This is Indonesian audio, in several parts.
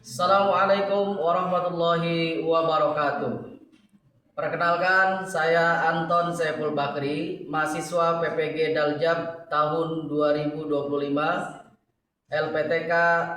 Assalamualaikum warahmatullahi wabarakatuh. Perkenalkan, saya Anton Saiful Bakri, mahasiswa PPG Daljab tahun 2025, LPTK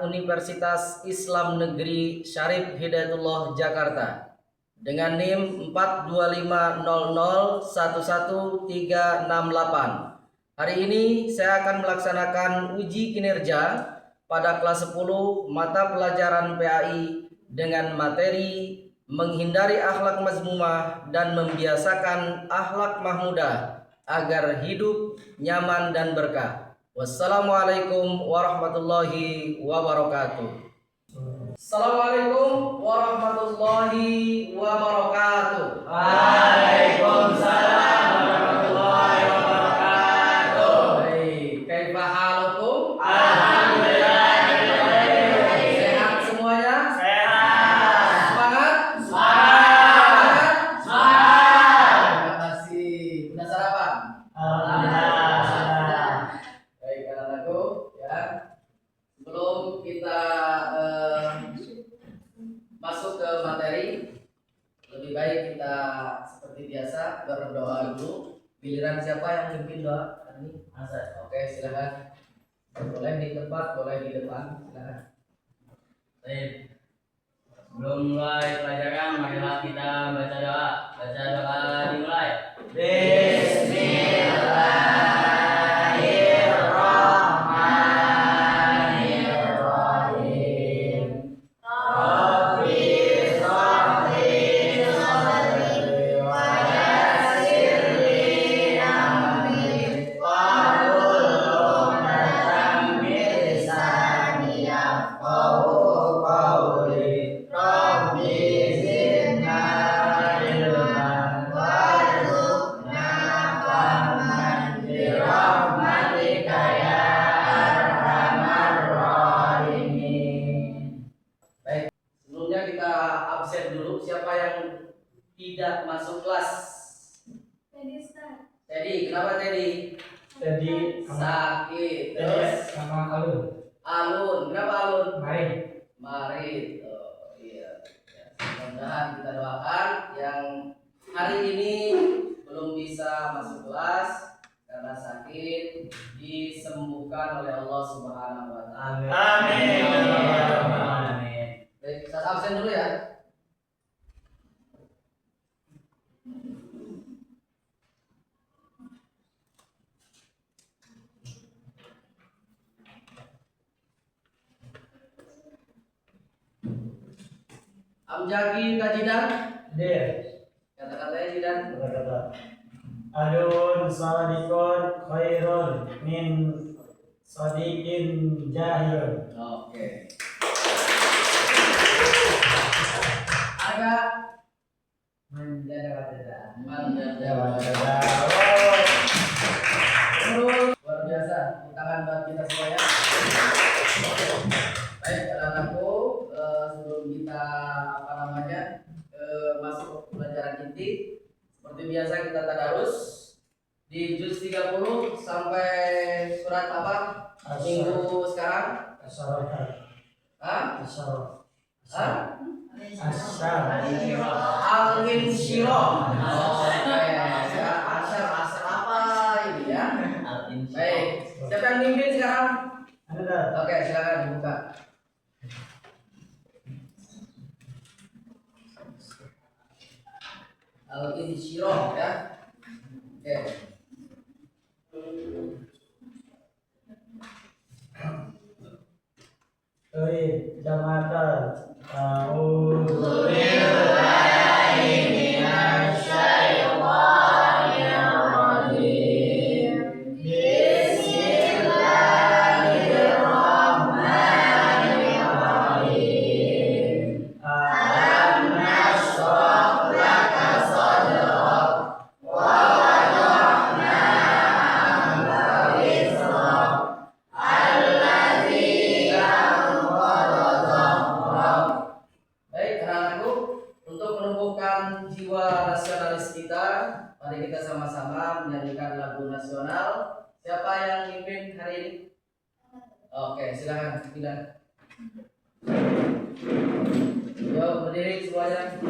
Universitas Islam Negeri Syarif Hidayatullah Jakarta, dengan NIM 42500111368. Hari ini saya akan melaksanakan uji kinerja pada kelas 10 mata pelajaran PAI dengan materi menghindari akhlak mazmumah dan membiasakan akhlak mahmudah agar hidup nyaman dan berkah. Wassalamualaikum warahmatullahi wabarakatuh. Assalamualaikum warahmatullahi wabarakatuh. Waalaikumsalam warahmatullahi wabarakatuh. Baik, kaifa halukum? Alhamdulillah. Sehat semuanya? Sehat. Semangat? Semangat. Semangat. Terima kasih. Sudah sarapan? Alhamdulillah. Baik, anak-anakku, ya. Sebelum kita masuk ke materi, lebih baik kita seperti biasa berdoa dulu. Giliran siapa yang mimpin doa hari ini? Asal. Oke, silakan. Boleh di tempat, boleh di depan, silakan. Baik. Sebelum mulai pelajaran, marilah kita baca doa. Baca doa dimulai. Bismillahirrahmanirrahim. Rabbi shrahli sadri wa yassir li amri wahlul 'uqdatam min lisani yafqahu qawli. Rabbi zidna ilman warzuqna fahman bi rahmatika ya arhamar rahimin. Baik, sebelumnya kita absen dulu. Siapa yang tidak masuk kelas? Teddy, kenapa Teddy? Jadi Sakit. Terus sama Alun. Alun, kenapa Alun? Mari. Marit. Oh iya. Ya, mudah-mudahan kita doakan yang hari ini belum bisa masuk kelas karena sakit disembuhkan oleh Allah Subhanahu wa taala. Amin. Amin. Baik, saya absen dulu ya. Amjaki Tajidan, Dir. kata-katanya Jidan. Kata-kata. Alun sadikun khairun min sadikin jahilun. Oke. Agak menjaga. Terus luar biasa, tangan buat kita semuanya. Baik, anak-anakku, sebelum kita masuk pelajaran inti, seperti biasa kita tadarus di juz 30 sampai surat apa? Minggu sekarang? Asyarakat. Hah? Asyarakat. Hah? Asyarakat. Al-Insyirah. Oke, ya, asar apa ini ya? Baik, siapa yang mimpin sekarang? Ada. Oke, silakan dibuka. Al-Insyirah ya. Oke. Baik, jamaatan. A'udzu Billahi minasy syaithanir rajim. Bismillahirrahmanirrahim. Alam nashrah laka sadrak wa wada'na anka wizrak alladzi anqadha dhahrak. Baik, anak-anakku, untuk menumbuhkan jiwa nasionalis kita, mari kita sama-sama menyanyikan lagu nasional. Siapa yang mimpin hari ini? Oke, silakan. Yuk berdiri semuanya.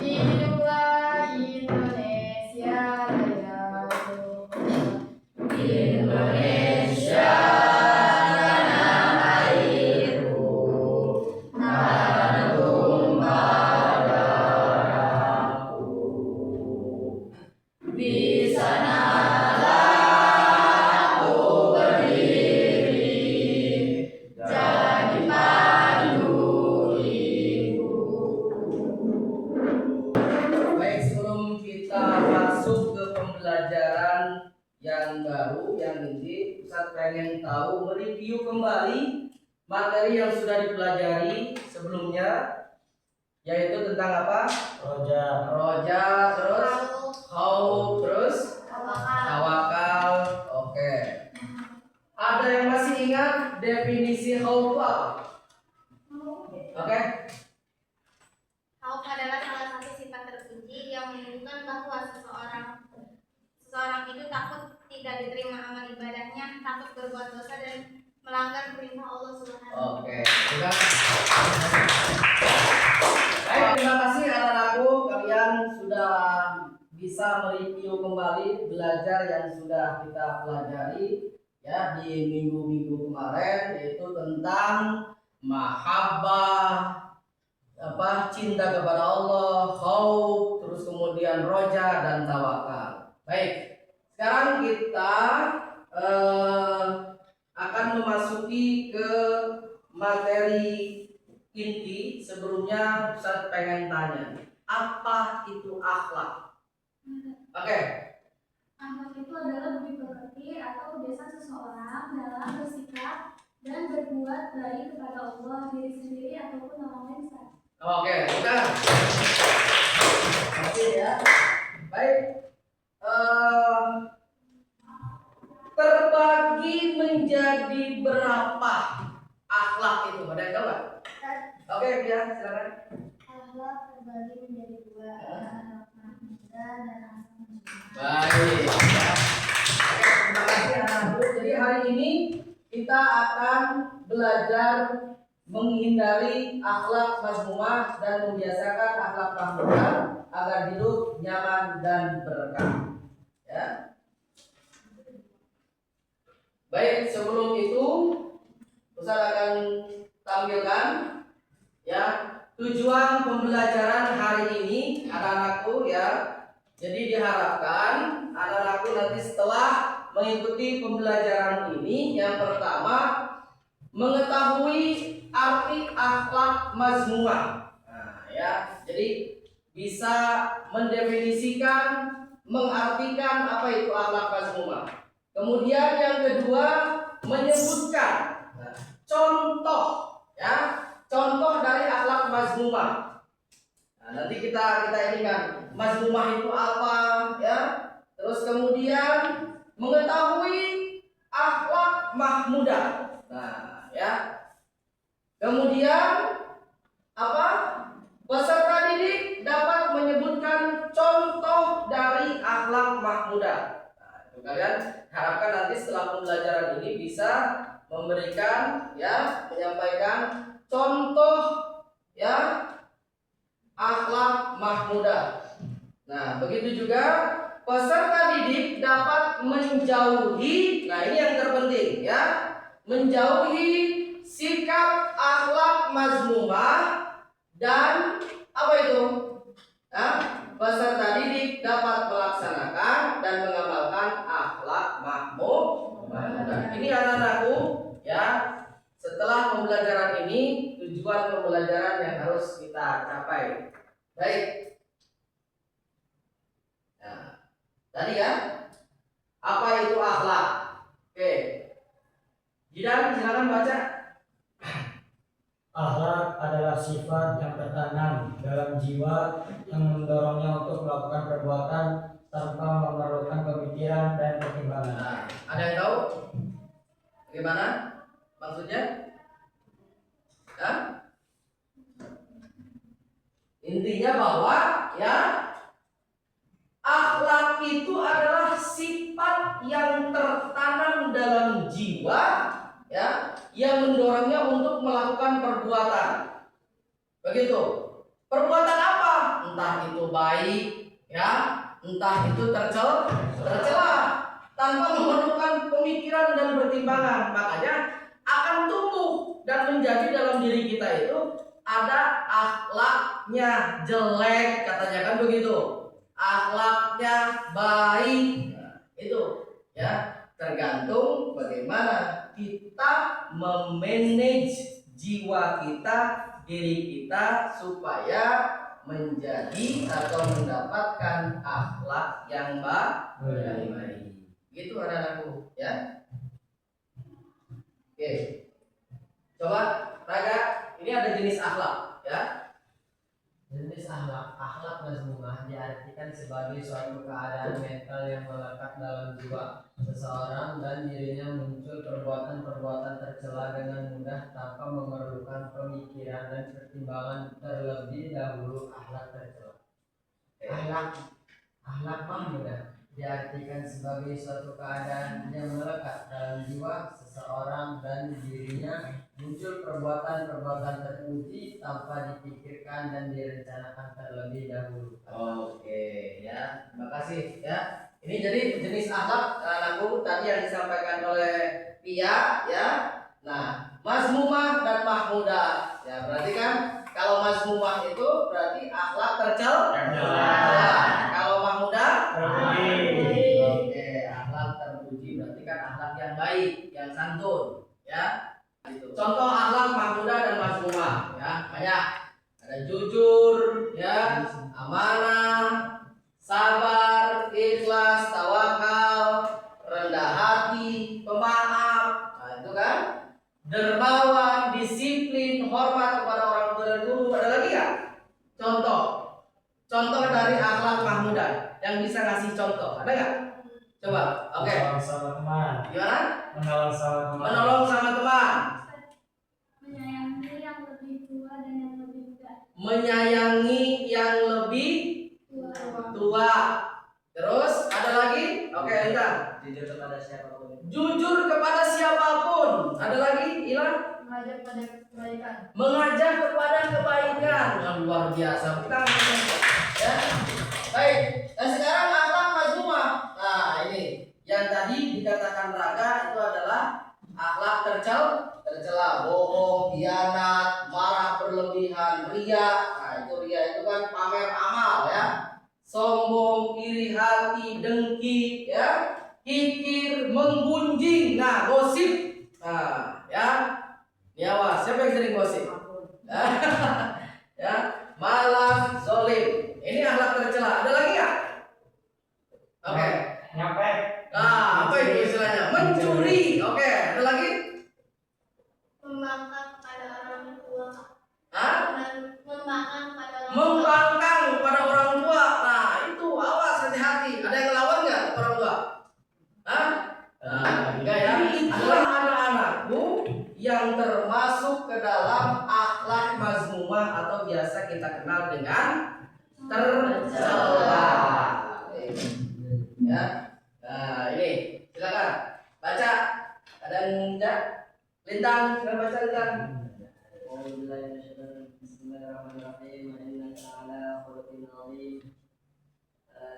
Hiduplah Indonesia Raya. Indonesia tanah airku, tanah tumpah darahku. Di sanalah aku berdiri, jadi pandu ibu. Baik, sebelum kita masuk ke pembelajaran yang baru, yang ini Ustaz pengen tahu, mereview kembali materi yang sudah dipelajari sebelumnya, yaitu tentang apa? Roja. Roja, terus khauf, terus tawakal. Oke. Ada yang masih ingat definisi khauf itu apa? Oke. Khauf adalah salah satu sifat terpuji yang menunjukkan bahwa seseorang itu takut tidak diterima amal ibadahnya, takut berbuat dosa dan melanggar perintah Allah Subhanahu. Oke. Baik, terima kasih anak-anakku, kalian sudah bisa mereview kembali belajar yang sudah kita pelajari ya di minggu-minggu kemarin, yaitu tentang mahabbah, cinta kepada Allah, khauf, terus kemudian roja dan tawakal. Baik, sekarang kita akan memasuki ke materi inti. Sebelumnya Ustaz pengen tanya, apa itu akhlak? Oke. Akhlak itu adalah budi pekerti atau kebiasaan seseorang dalam bersikap dan berbuat baik kepada Allah, diri sendiri ataupun orang lain. Oke, udah. Oke ya. Baik. Terbagi menjadi berapa akhlak itu? Ada yang tahu nggak? Oke, Bia, silakan. Akhlak terbagi menjadi dua, akhlak muda dan akhlak menjadi. Baik. Ya. Oke, terima kasih anak-anakku. Jadi hari ini kita akan belajar menghindari akhlak mazmumah dan membiasakan akhlak mahmudah agar hidup nyaman dan berkah. Ya. Baik, sebelum itu Ustaz akan tampilkan ya tujuan pembelajaran hari ini anak-anakku ya. Jadi diharapkan anak-anakku nanti setelah mengikuti pembelajaran ini, yang pertama mengetahui arti akhlak mazmumah. Nah, ya, jadi bisa mendefinisikan, mengartikan apa itu akhlak mazmumah. Kemudian yang kedua menyebutkan contoh, ya, contoh dari akhlak mazmumah. Nah, nanti kita ini kan mazmumah itu apa, ya. Terus kemudian mengetahui akhlak mahmudah. Nah, ya. Kemudian apa? Peserta didik dapat menyebutkan contoh dari akhlak mahmudah. Nah, itu kalian harapkan nanti setelah pembelajaran ini bisa memberikan ya, menyampaikan contoh ya akhlak mahmudah. Nah, begitu juga peserta didik dapat menjauhi, nah ini yang terpenting ya, menjauhi sikap akhlak mazmumah dan apa itu? Nah, peserta didik dapat melaksanakan dan mengamalkan akhlak mahmudah. Ini anak-anakku ya, setelah pembelajaran ini tujuan pembelajaran yang harus kita capai. Baik. Nah, tadi ya, apa itu akhlak? Oke. Jidan, silakan baca. Akhlak adalah sifat yang tertanam dalam jiwa yang mendorongnya untuk melakukan perbuatan tanpa memerlukan pemikiran dan pertimbangan. Nah, ada yang tahu? Bagaimana maksudnya? Hah? Intinya bahwa ya akhlak itu adalah sikap perbuatan. Begitu. Perbuatan apa? Entah itu baik, ya, entah itu tercela, tanpa memerlukan pemikiran dan pertimbangan. Makanya akan tumbuh dan menjadi dalam diri kita itu ada akhlaknya jelek, katanya kan begitu. Akhlaknya baik. Nah, itu ya, tergantung bagaimana kita memanage jiwa kita, diri kita supaya menjadi atau mendapatkan akhlak yang baik. Gitu anak-anakku, ya. Oke. Coba Raga, ini ada jenis akhlak, ya. Jenis akhlak mazmumah diartikan sebagai suatu keadaan mental yang melekat dalam jiwa seseorang dan dirinya muncul perbuatan-perbuatan tercela dengan mudah tanpa memerlukan pemikiran dan pertimbangan terlebih dahulu. Akhlak tercela. Akhlak mahmudah diartikan sebagai suatu keadaan yang melekat dalam jiwa seseorang dan dirinya muncul perbuatan-perbuatan terpuji tanpa dipikirkan dan direncanakan terlebih dahulu. Oke, ya. Terima kasih, ya. Ini jadi jenis akhlak anakku tadi yang disampaikan oleh Pia, ya. Nah, mazmumah dan mahmudah. Ya, berarti kan kalau mazmumah itu berarti akhlak tercela. Kalau mahmudah Terpuji. Oke, akhlak terpuji berarti kan akhlak yang baik, yang santun, ya. Gitu. Contoh akhlak mahmudah dan mazmumah, ya, banyak. Ada jujur, ya, amanah, sabar, ikhlas, tawakal, rendah hati, pemaaf. Nah, itu kan. Dermawan, disiplin, hormat kepada orang tua dan guru. Ada lagi ya? Contoh dari akhlak mahmudah yang bisa ngasih contoh. Ada nggak? Coba. Oke. Menolong sama teman. Gimana? Menolong sama teman. Menolong sama teman. Menyayangi yang lebih tua dan yang lebih muda. Menyayangi yang lebih tua. Terus ada lagi? Oke, Intan. Jujur kepada siapapun. Jujur kepada siapapun. Ada lagi? Ilan? Mengajak pada kebaikan. Mengajak kepada kebaikan. Yang luar biasa. Kita ya. Baik. Dan sekarang akhlak mazmumah. Nah, ini yang tadi dikatakan Raga itu adalah akhlak tercela, bohong, khianat, marah berlebihan, ria. Nah, itu ria itu kan pamer amal, ya. Sombong, iri hati, dengki, ya. Kikir, menggunjing. Nah, gosip. Nah, ya. Ya, awas, siapa yang sering gosip? Ya, malam, zolim. Ini akhlak tercela. Ada lagi nggak? Oke. Nyopet. Nah, apa itu istilahnya? Mencuri. Oke, ada lagi? Membangkang kepada orang tua. Hah? Membangkang kepada orang tua. Membangkang kepada orang tua. Nah, itu awas, hati-hati. Ada yang ngelawan nggak ke orang tua? Hah? Nah, enggak ya. Itulah anak-anakku yang termasuk ke dalam akhlak mazmumah atau biasa kita kenal dengan tercela. Ya. Nah, ini silakan baca. Ada yang enggak? Lintang, silakan baca Lintang. Bismillahirrahmanirrahim. Innaka ala khuluqin azim.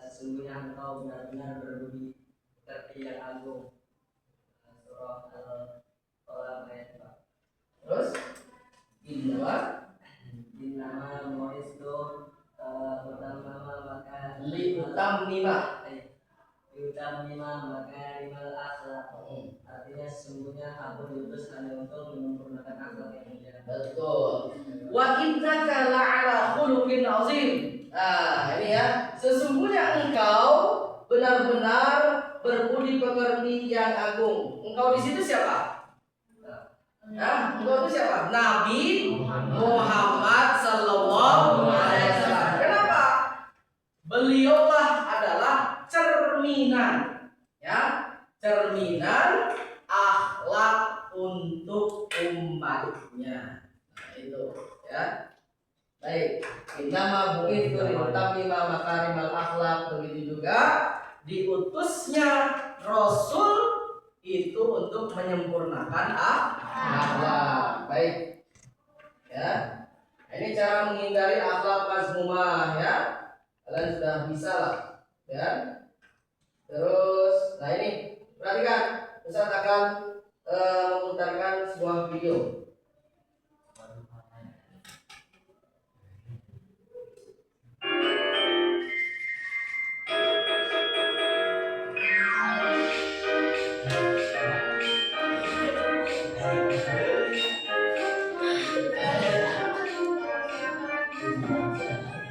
Sesungguhnya engkau benar-benar berbudi pekerti yang agung. Surah Al-Qalam ayat 4. Terus innama Mu'istu utamama maka liutammima. makarimal akhlak. Artinya sesungguhnya aku diutus hanya untuk menyempurnakan akhlak yang mulia. Betul. Wa innaka la'ala khuluqin azim. Nah, ini ya. Sesungguhnya engkau benar-benar berbudi pekerti yang agung. Engkau di situ siapa? Nah, engkau itu siapa? Nabi Muhammad sallallahu alaihi wasallam. Kenapa? Beliaulah adalah cerminan, ya, cerminan akhlak untuk umatnya. Nah, itu, ya. Baik, innama bu'itsu litammima makarimal akhlak. Begitu juga diutusnya Rasul itu untuk menyempurnakan akhlak. Baik. Ya. Ya. Ini cara menghindari akhlak mazmumah ya. Kalian sudah bisa lah, ya. Terus, nah ini perhatikan, Ustaz akan memutarkan sebuah video.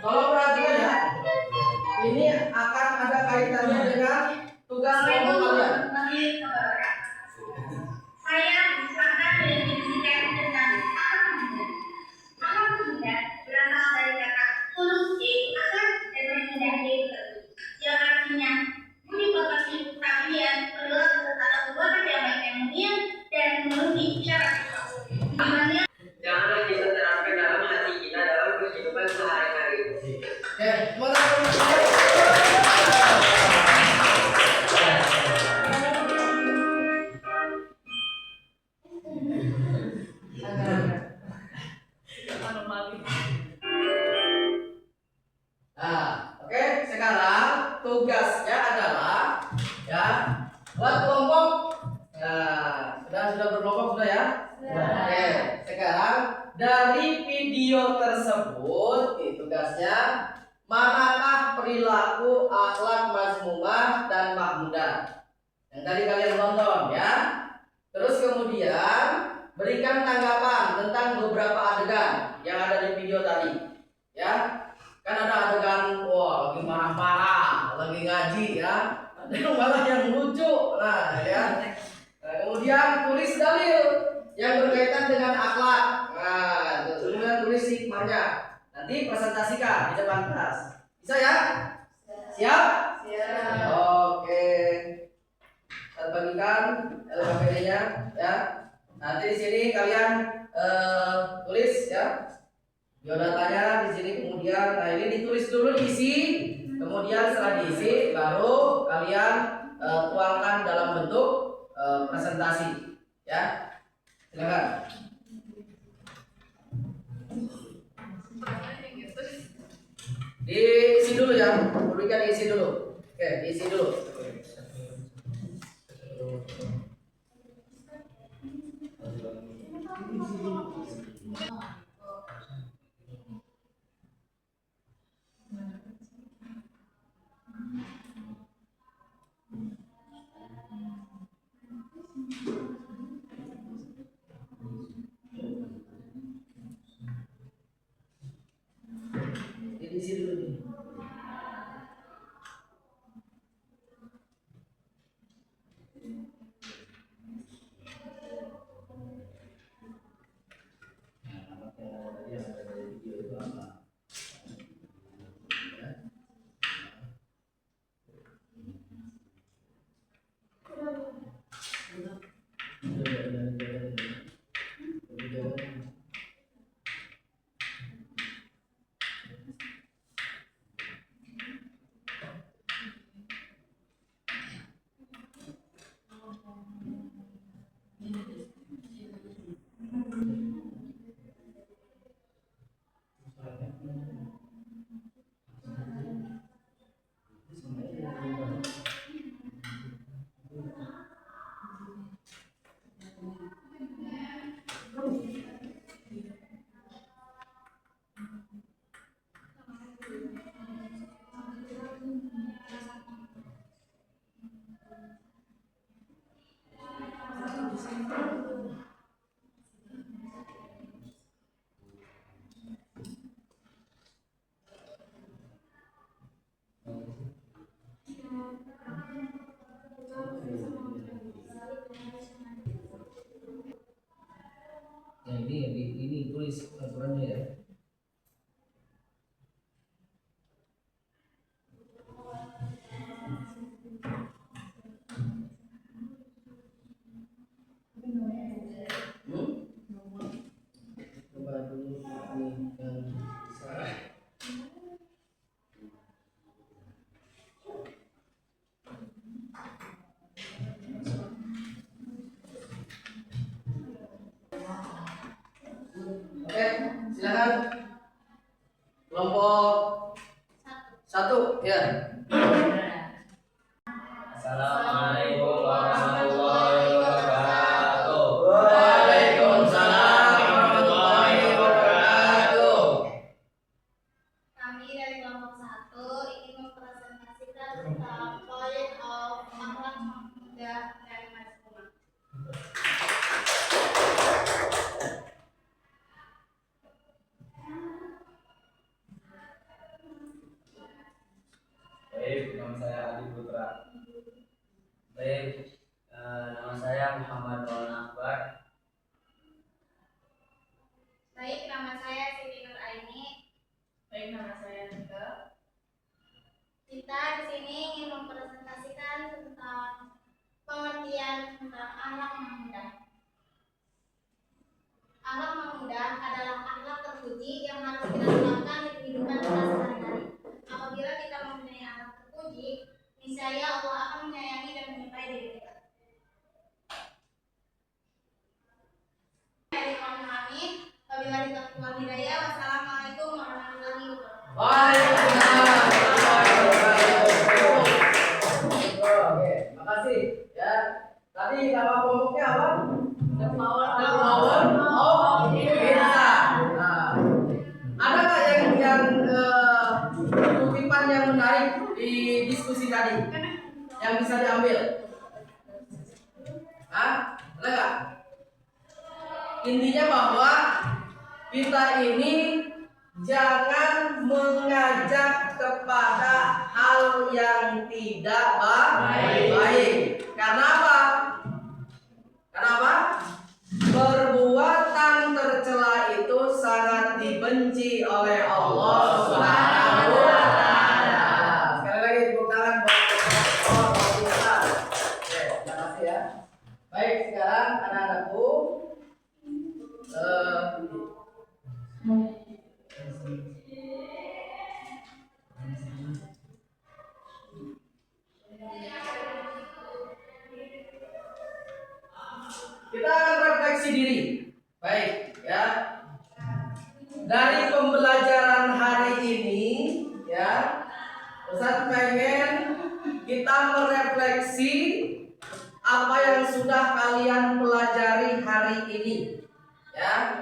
Tolong perhatikan ya. Ini akan ada kaitannya dengan tugas kelompok kalian. Saya disangka mendefinisikan tentang akhlak muda. Akhlak muda berasal dari kata huruf E akhlak dan mudah D yang artinya budi pekerti, keahlian, perilaku atau perbuatan yang baik yang mulia dan memenuhi syarat dimana Janganlah kita terapkan dalam hati kita dalam kehidupan sehari-hari. Oke, sebentar. Nah, oke, sekarang tugasnya adalah ya buat kelompok. Nah, sudah berkelompok sudah ya? Oke, sekarang dari video tersebut tugasnya manakah perilaku akhlak mazmumah dan mahmudah yang tadi kalian tonton ya. Terus kemudian berikan tanggapan tentang beberapa adegan yang ada di video tadi ya. Kan ada adegan wah lagi marah-marah, lagi ngaji ya. Ada yang malah yang lucu. Nah, ya. Nah, kemudian tulis dalil yang berkaitan dengan akhlak. Nah, kemudian tulis hikmahnya. Nanti presentasikan di depan kelas. Bisa ya? Siap? Siap. Oke. Saya bagikan LKPD-nya ya. Nanti di sini kalian tulis ya. Biodatanya di sini, kemudian nah ini ditulis dulu diisi, kemudian setelah diisi baru kalian tuangkan dalam bentuk presentasi ya. Silakan. Diisi dulu ya, berikan diisi dulu. Oke, diisi dulu. Diisi dulu nih. Nah ini tulis aturannya ya. Coba dulu ini yang salah. Oke. Silakan. Kelompok satu, ya. Assalamualaikum warahmatullahi wabarakatuh. Waalaikumsalam warahmatullahi wabarakatuh. Kami dari kelompok 1 ingin mempresentasikan tentang point of akhlak muda dari Mazmumah. Baik, nama saya Adi Putra. Baik, nama saya Muhammad Maulana Akbar. Baik, nama saya Siti Nur Aini. Baik, nama saya Nika. Kita di sini ingin mempresentasikan tentang pengertian tentang akhlak muda. Akhlak muda adalah akhlak terpuji yang harus kita terapkan di kehidupan kita sehari-hari. Apabila kita mempunyai akhlak terpuji, niscaya Allah akan menyayangi dan menyertai diri kita. Dari kami, wabillahi taufiq wal hidayah. Wassalamualaikum warahmatullahi wabarakatuh. Waalaikumsalam warahmatullahi wabarakatuh. Oke, makasih ya. Tadi nama kelompoknya apa? The Power of Insan. Nah, ada nggak yang kutipan yang menarik di diskusi tadi yang bisa diambil? Hah? Ada nggak? Intinya bahwa kita ini jangan mengajak kepada hal yang tidak baik. Karena apa? Kenapa? Perbuatan tercela itu sangat dibenci oleh Allah Subhanahu wa Ta'ala. Sekali lagi tepuk tangan buat kita. Oke, terima kasih ya. Baik, sekarang anak-anakku kita akan refleksi diri. Baik, ya. Dari pembelajaran hari ini, ya, Ustaz pengen kita merefleksi apa yang sudah kalian pelajari hari ini, ya.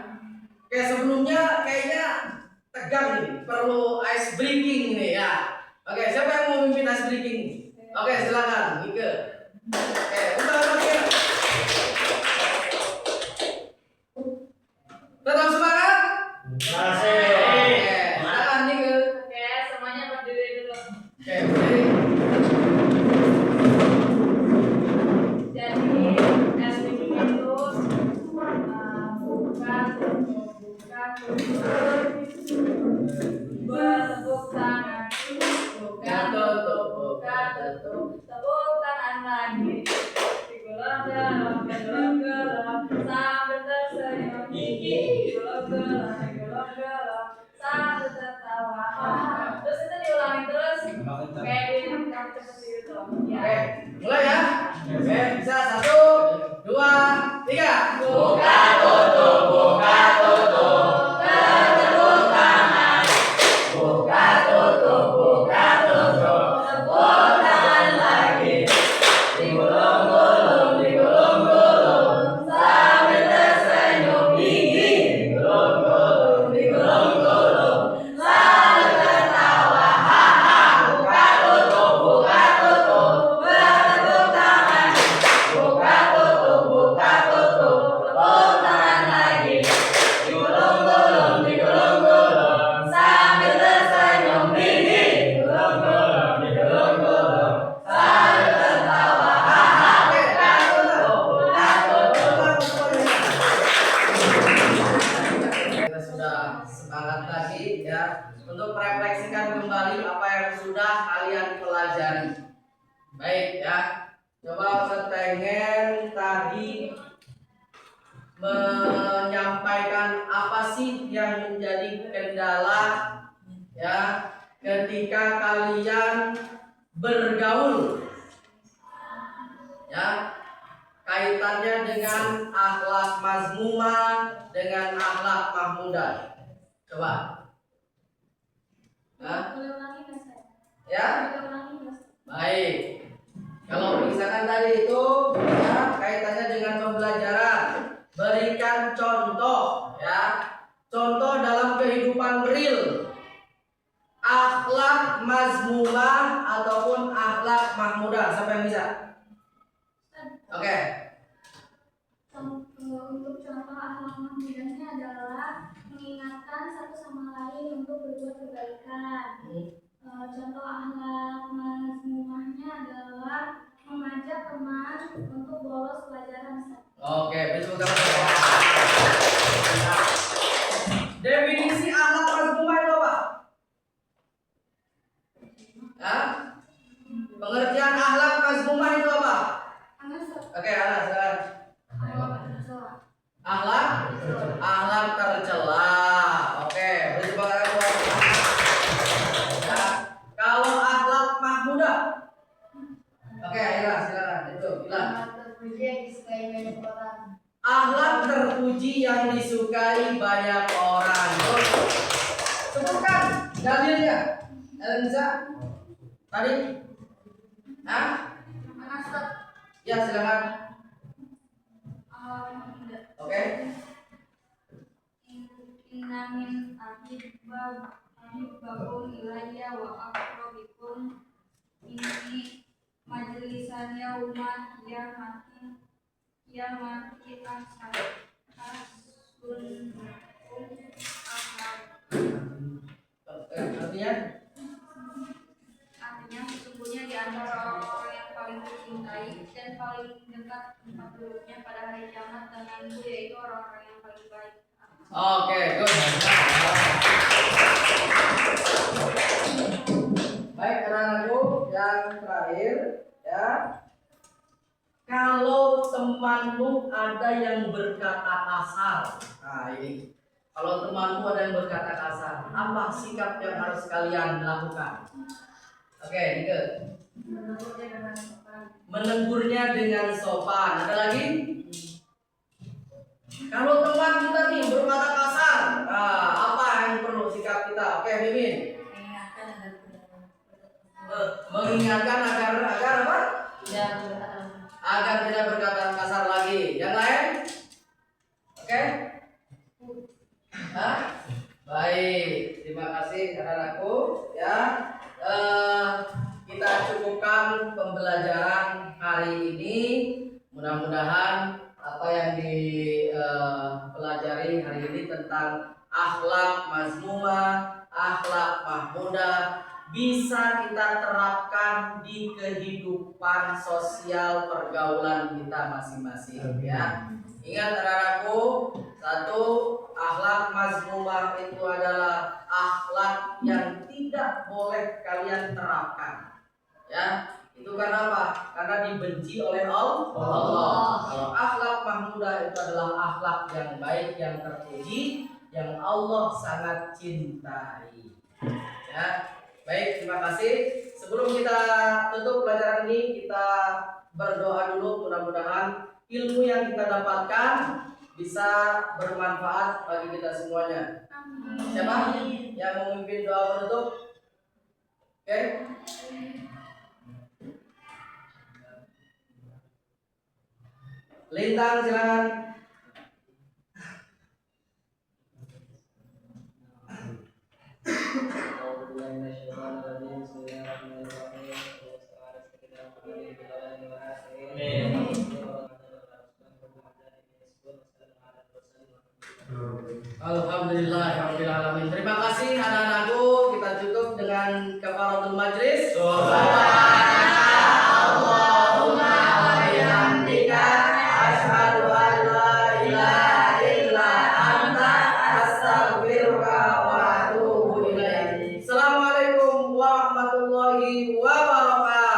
Kayak sebelumnya kayaknya tegang nih, perlu ice breaking nih ya. Oke, siapa yang mau memimpin ice breaking? Oke, silakan, Nike. Oke, udah lagi. Tetap semangat. Masih. Oke, silakan Nike. Oke, semuanya berdiri dulu. Oke, berdiri. Jadi, SPG itu bertepuk tangan, buka tutup, tepuk tangan lagi, digolong-golong, sambil tersenyum gigi, digolong-golong, sambil tertawa. Terus itu diulangi terus, kayak di kamu seperti itu. Oke, mulai ya. Oke, bisa 1, 2, 3. Buka tutup, buka tutup. Bertepuk tangan. Buka tutup, buka tutup. Tepuk tangan lagi. Digulung-gulung, digulung-gulung. Sambil tersenyum gigi. Digulung-gulung, digulung-gulung. Sambil tertawa. Haha. Buka tutup, buka tutup. Bertepuk tangan. Buka tutup, buka tutup. Tepuk tangan lagi. Digulung-gulung, digulung-gulung. Sambil tersenyum gigi. Digulung-gulung, digulung-gulung. Sambil tertawa. Haha. Buka tutup, buka tutup. Kita sudah semangat lagi ya untuk merefleksikan kembali apa yang sudah kalian pelajari. Baik ya. Coba Ustaz pengen tadi menyampaikan apa sih yang menjadi kendala ya ketika kalian bergaul ya, kaitannya dengan akhlak mazmumah dengan akhlak mahmudah. Coba. Hah? Boleh ulangi nggak saya? Ya? Boleh ulangi nggak saya? Baik. Kalau misalkan tadi itu ya kaitannya dengan pembelajaran, berikan contoh ya. Contoh dalam kehidupan real. Akhlak mazmumah ataupun akhlak mahmudah. Siapa yang bisa? Oke. Untuk contoh akhlak mahmudahnya adalah mengingatkan satu sama lain untuk berbuat kebaikan. Contoh akhlak mazmumahnya adalah mengajak teman untuk bolos pelajaran. Oke, betul banget. Definisi akhlak mazmumah itu apa? Hah? Pengertian akhlak mazmumah itu apa? Oke, Ana, silakan. Akhlak tercela. Oke, beri tepuk tangan buat. Ya. Kalau akhlak mahmudah. Oke, Aira, silakan. Itu, bilang. Akhlak terpuji yang disukai banyak orang. Terus, sebutkan dalilnya. Elisa, tadi? Hah? Ya, silakan. Oke. Inna min ahibbakum ilayya wa aqrabikum inni majlisan yauma qiyamati artinya sesungguhnya di antara orang yang paling kucintai dan paling dekat tempat duduknya pada hari kiamat denganku yaitu orang-orang yang paling baik. Oke, good. Baik, anak-anakku, yang terakhir ya. Kalau temanmu ada yang berkata kasar, nah ini. Kalau temanmu ada yang berkata kasar, apa sikap yang harus kalian lakukan? Oke, Nike. Menegurnya dengan sopan. Ada lagi? Kalau teman kita nih berkata kasar, nah, apa yang perlu sikap kita? Oke, Mimin. Mengingatkan agar apa? Agar tidak berkata kasar lagi. Yang lain? Oke? Hah? Baik, terima kasih anak-anakku ya. Kita cukupkan pembelajaran hari ini. Mudah-mudahan apa yang dipelajari hari ini tentang akhlak mazmumah, akhlak mahmudah bisa kita terapkan di kehidupan sosial pergaulan kita masing-masing ya. Ingat anak-anakku, satu, akhlak mazmumah itu adalah akhlak yang tidak boleh kalian terapkan. Ya, itu karena apa? Karena dibenci oleh Allah. Kalau akhlak mahmudah itu adalah akhlak yang baik, yang terpuji, yang Allah sangat cintai. Ya, baik, terima kasih. Sebelum kita tutup pelajaran ini, kita berdoa dulu. Mudah-mudahan ilmu yang kita dapatkan bisa bermanfaat bagi kita semuanya. Siapa yang memimpin doa penutup? Oke. Lintang, silakan. Alhamdulillahirrahmanirrahim. Terima kasih anak-anakku. Kita cukup dengan kafaratul majlis. Allahumma wa bihamdika asyhadu an la ilaha illa anta astaghfiruka wa atubu ilaik. Assalamualaikum warahmatullahi wabarakatuh.